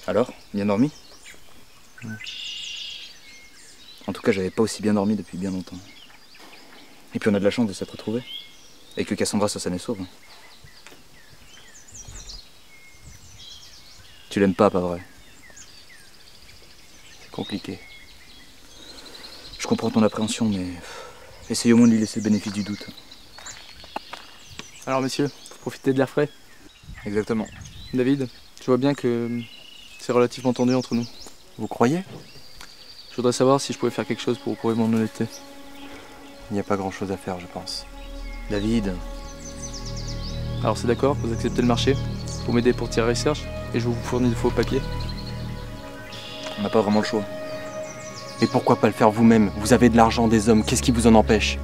Alors, bien dormi? En tout cas, j'avais pas aussi bien dormi depuis bien longtemps. Et puis on a de la chance de s'être retrouvés. Et que Cassandra soit saine et sauve. Tu l'aimes pas vrai? C'est compliqué. Je comprends ton appréhension, mais essaye au moins de lui laisser le bénéfice du doute. Alors monsieur, faut profiter de l'air frais. Exactement. David, je vois bien que c'est relativement tendu entre nous. Vous croyez? Je voudrais savoir si je pouvais faire quelque chose pour vous prouver mon honnêteté. Il n'y a pas grand chose à faire, je pense. David. Alors c'est d'accord, vous acceptez le marché, vous m'aidez pour tirer research et je vous fournis de faux papiers. On n'a pas vraiment le choix. Mais pourquoi pas le faire vous-même? Vous avez de l'argent, des hommes, qu'est-ce qui vous en empêche?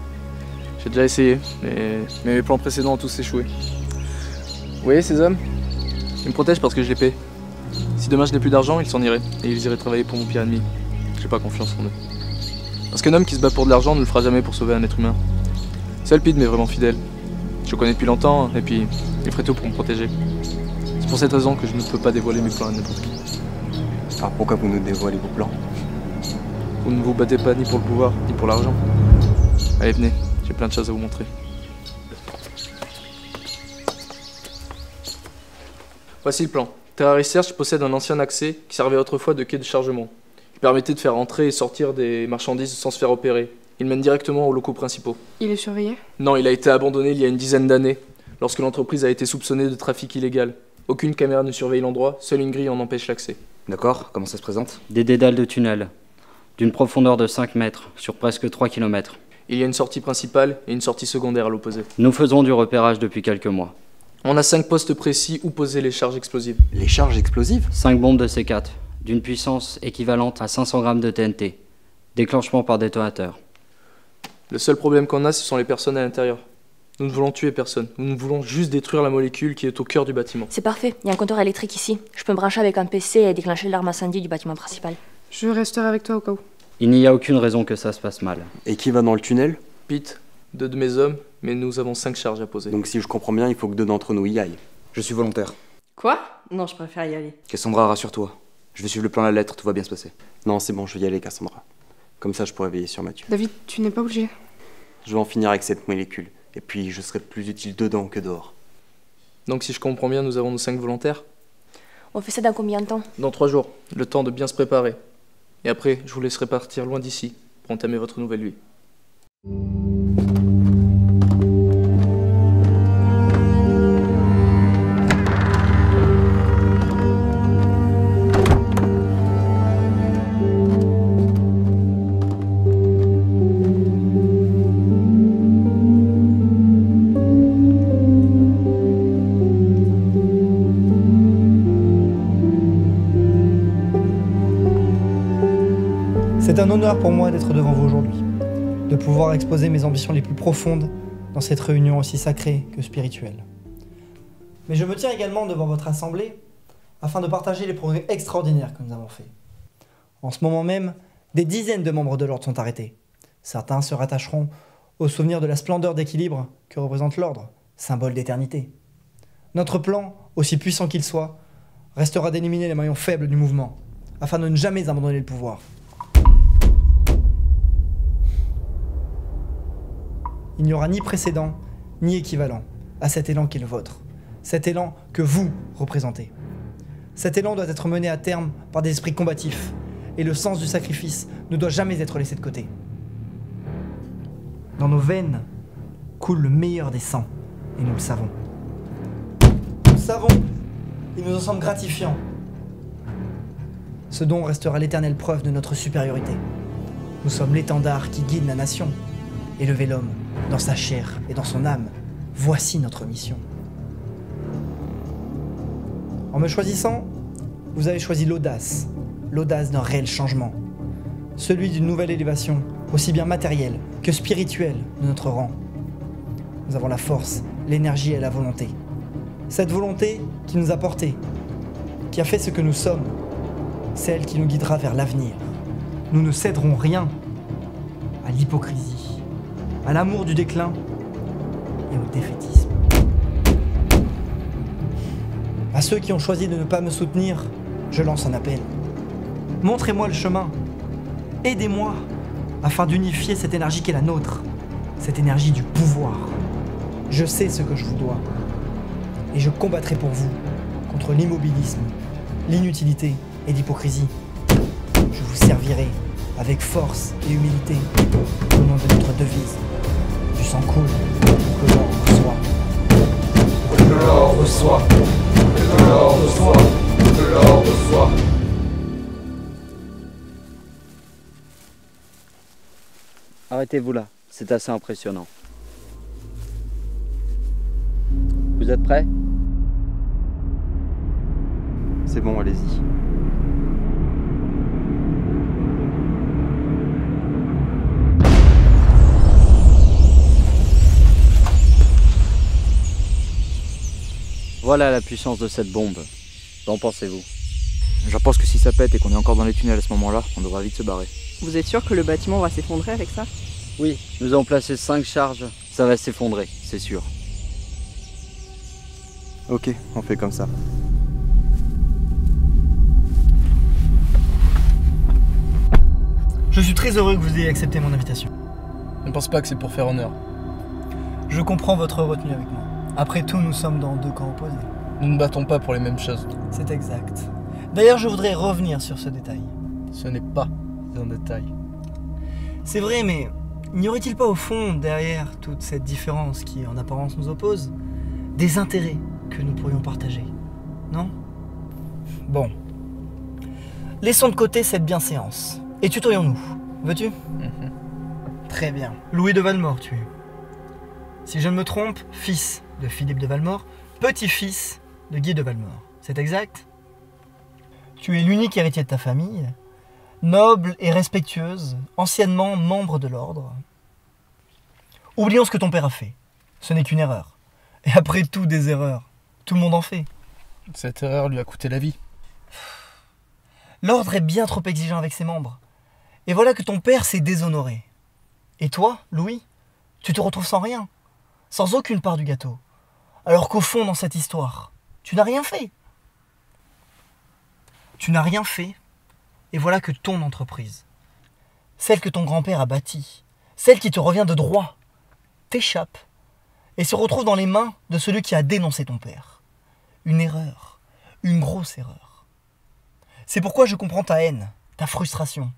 J'ai déjà essayé, mais mes plans précédents ont tous échoué. Vous voyez ces hommes? Ils me protègent parce que je les paie. Si demain je n'ai plus d'argent, ils s'en iraient, et ils iraient travailler pour mon pire ennemi. J'ai pas confiance en eux. Parce qu'un homme qui se bat pour de l'argent ne le fera jamais pour sauver un être humain. Seul Pete m'est vraiment fidèle. Je le connais depuis longtemps, et puis il ferait tout pour me protéger. C'est pour cette raison que je ne peux pas dévoiler mes plans à n'importe qui. Alors pourquoi vous nous dévoilez vos plans? Vous ne vous battez pas ni pour le pouvoir, ni pour l'argent. Allez, venez, j'ai plein de choses à vous montrer. Voici le plan. Terra Research possède un ancien accès qui servait autrefois de quai de chargement. Il permettait de faire entrer et sortir des marchandises sans se faire opérer. Il mène directement aux locaux principaux. Il est surveillé? Non, il a été abandonné il y a une dizaine d'années, lorsque l'entreprise a été soupçonnée de trafic illégal. Aucune caméra ne surveille l'endroit, seule une grille en empêche l'accès. D'accord, comment ça se présente? Des dédales de tunnels, d'une profondeur de 5 mètres, sur presque 3 km. Il y a une sortie principale et une sortie secondaire à l'opposé. Nous faisons du repérage depuis quelques mois. On a 5 postes précis où poser les charges explosives. Les charges explosives? 5 bombes de C4, d'une puissance équivalente à 500 grammes de TNT. Déclenchement par détonateur. Le seul problème qu'on a, ce sont les personnes à l'intérieur. Nous ne voulons tuer personne. Nous voulons juste détruire la molécule qui est au cœur du bâtiment. C'est parfait, il y a un compteur électrique ici. Je peux me brancher avec un PC et déclencher l'arme incendie du bâtiment principal. Je resterai avec toi au cas où. Il n'y a aucune raison que ça se passe mal. Et qui va dans le tunnel? Pete, 2 de mes hommes, mais nous avons 5 charges à poser. Donc si je comprends bien, il faut que 2 d'entre nous y aillent. Je suis volontaire. Quoi? Non, je préfère y aller. Cassandra, rassure-toi. Je vais suivre le plan à la lettre, tout va bien se passer. Non, c'est bon, je vais y aller, Cassandra. Comme ça, je pourrai veiller sur Mathieu. David, tu n'es pas obligé. Je vais en finir avec cette molécule. Et puis, je serai plus utile dedans que dehors. Donc si je comprends bien, nous avons nos 5 volontaires. On fait ça dans combien de temps? Dans 3 jours, le temps de bien se préparer. Et après, je vous laisserai partir loin d'ici, pour entamer votre nouvelle vie. C'est un honneur pour moi d'être devant vous aujourd'hui, de pouvoir exposer mes ambitions les plus profondes dans cette réunion aussi sacrée que spirituelle. Mais je me tiens également devant votre assemblée afin de partager les progrès extraordinaires que nous avons faits. En ce moment même, des dizaines de membres de l'ordre sont arrêtés. Certains se rattacheront au souvenir de la splendeur d'équilibre que représente l'ordre, symbole d'éternité. Notre plan, aussi puissant qu'il soit, restera d'éliminer les maillons faibles du mouvement, afin de ne jamais abandonner le pouvoir. Il n'y aura ni précédent, ni équivalent à cet élan qui est le vôtre. Cet élan que vous représentez. Cet élan doit être mené à terme par des esprits combatifs, et le sens du sacrifice ne doit jamais être laissé de côté. Dans nos veines coule le meilleur des sangs, et nous le savons. Nous le savons, et nous en sommes gratifiants. Ce don restera l'éternelle preuve de notre supériorité. Nous sommes l'étendard qui guide la nation. Élever l'homme dans sa chair et dans son âme, voici notre mission. En me choisissant, vous avez choisi l'audace d'un réel changement, celui d'une nouvelle élévation, aussi bien matérielle que spirituelle de notre rang. Nous avons la force, l'énergie et la volonté. Cette volonté qui nous a portés, qui a fait ce que nous sommes, celle qui nous guidera vers l'avenir. Nous ne céderons rien à l'hypocrisie, à l'amour du déclin et au défaitisme. À ceux qui ont choisi de ne pas me soutenir, je lance un appel. Montrez-moi le chemin. Aidez-moi afin d'unifier cette énergie qui est la nôtre, cette énergie du pouvoir. Je sais ce que je vous dois et je combattrai pour vous contre l'immobilisme, l'inutilité et l'hypocrisie. Je vous servirai avec force et humilité au nom de notre devise. Du sang coule, que l'or reçoit. Que l'or reçoit. Que l'or reçoit. Que l'or reçoit. Arrêtez-vous là, c'est assez impressionnant. Vous êtes prêts? C'est bon, allez-y. Voilà la puissance de cette bombe. Qu'en pensez-vous? J'en pense que si ça pète et qu'on est encore dans les tunnels à ce moment-là, on devra vite se barrer. Vous êtes sûr que le bâtiment va s'effondrer avec ça? Oui, nous avons placé 5 charges. Ça va s'effondrer, c'est sûr. Ok, on fait comme ça. Je suis très heureux que vous ayez accepté mon invitation. Ne pense pas que c'est pour faire honneur. Je comprends votre retenue avec moi. Après tout, nous sommes dans deux camps opposés. Nous ne battons pas pour les mêmes choses. C'est exact. D'ailleurs, je voudrais revenir sur ce détail. Ce n'est pas un détail. C'est vrai, mais n'y aurait-il pas au fond, derrière toute cette différence qui en apparence nous oppose, des intérêts que nous pourrions partager? Non? Bon. Laissons de côté cette bienséance. Et tutorions-nous. Veux-tu? Très bien. Louis de Valmore, tu es. Si je ne me trompe, fils de Philippe de Valmore, petit-fils de Guy de Valmore. C'est exact? Tu es l'unique héritier de ta famille, noble et respectueuse, anciennement membre de l'ordre. Oublions ce que ton père a fait. Ce n'est qu'une erreur. Et après tout, des erreurs. Tout le monde en fait. Cette erreur lui a coûté la vie. L'ordre est bien trop exigeant avec ses membres. Et voilà que ton père s'est déshonoré. Et toi, Louis, tu te retrouves sans rien, sans aucune part du gâteau. Alors qu'au fond, dans cette histoire, tu n'as rien fait. Tu n'as rien fait, et voilà que ton entreprise, celle que ton grand-père a bâtie, celle qui te revient de droit, t'échappe et se retrouve dans les mains de celui qui a dénoncé ton père. Une erreur, une grosse erreur. C'est pourquoi je comprends ta haine, ta frustration,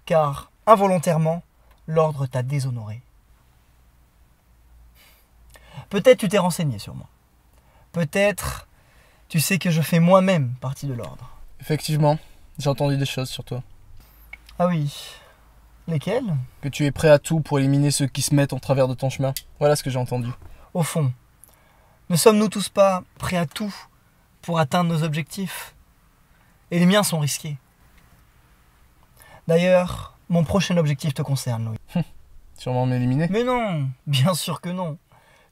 car involontairement, l'ordre t'a déshonoré. Peut-être tu t'es renseigné sur moi. Peut-être tu sais que je fais moi-même partie de l'ordre. Effectivement, j'ai entendu des choses sur toi. Ah oui. Lesquelles? Que tu es prêt à tout pour éliminer ceux qui se mettent en travers de ton chemin. Voilà ce que j'ai entendu. Au fond, ne sommes-nous tous pas prêts à tout pour atteindre nos objectifs? Et les miens sont risqués. D'ailleurs, mon prochain objectif te concerne, Louis. Sûrement m'éliminer? Mais non, bien sûr que non.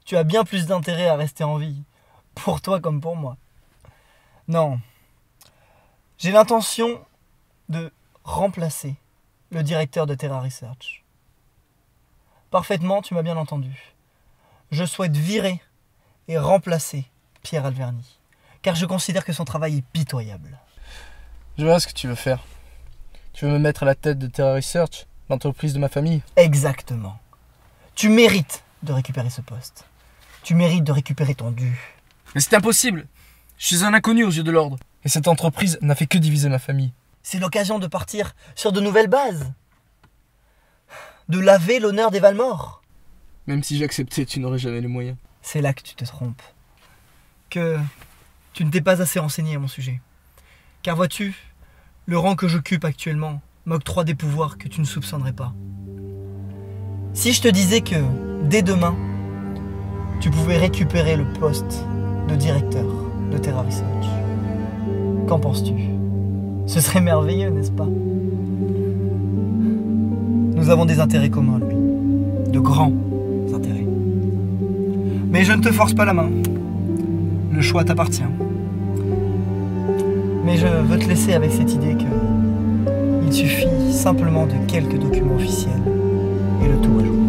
Tu as bien plus d'intérêt à rester en vie, pour toi comme pour moi. Non. J'ai l'intention de remplacer le directeur de Terra Research. Parfaitement, tu m'as bien entendu. Je souhaite virer et remplacer Pierre Alverny, car je considère que son travail est pitoyable. Je vois ce que tu veux faire. Tu veux me mettre à la tête de Terra Research, l'entreprise de ma famille? Exactement. Tu mérites de récupérer ce poste. Tu mérites de récupérer ton dû. Mais c'est impossible! Je suis un inconnu aux yeux de l'ordre. Et cette entreprise n'a fait que diviser ma famille. C'est l'occasion de partir sur de nouvelles bases. De laver l'honneur des Valmore. Même si j'acceptais, tu n'aurais jamais les moyens. C'est là que tu te trompes. Que tu ne t'es pas assez renseigné à mon sujet. Car vois-tu, le rang que j'occupe actuellement m'octroie des pouvoirs que tu ne soupçonnerais pas. Si je te disais que, dès demain, tu pouvais récupérer le poste de directeur de Terra Research, qu'en penses-tu? Ce serait merveilleux, n'est-ce pas? Nous avons des intérêts communs, Louis. De grands intérêts. Mais je ne te force pas la main. Le choix t'appartient. Mais je veux te laisser avec cette idée que il suffit simplement de quelques documents officiels et le tour est joué.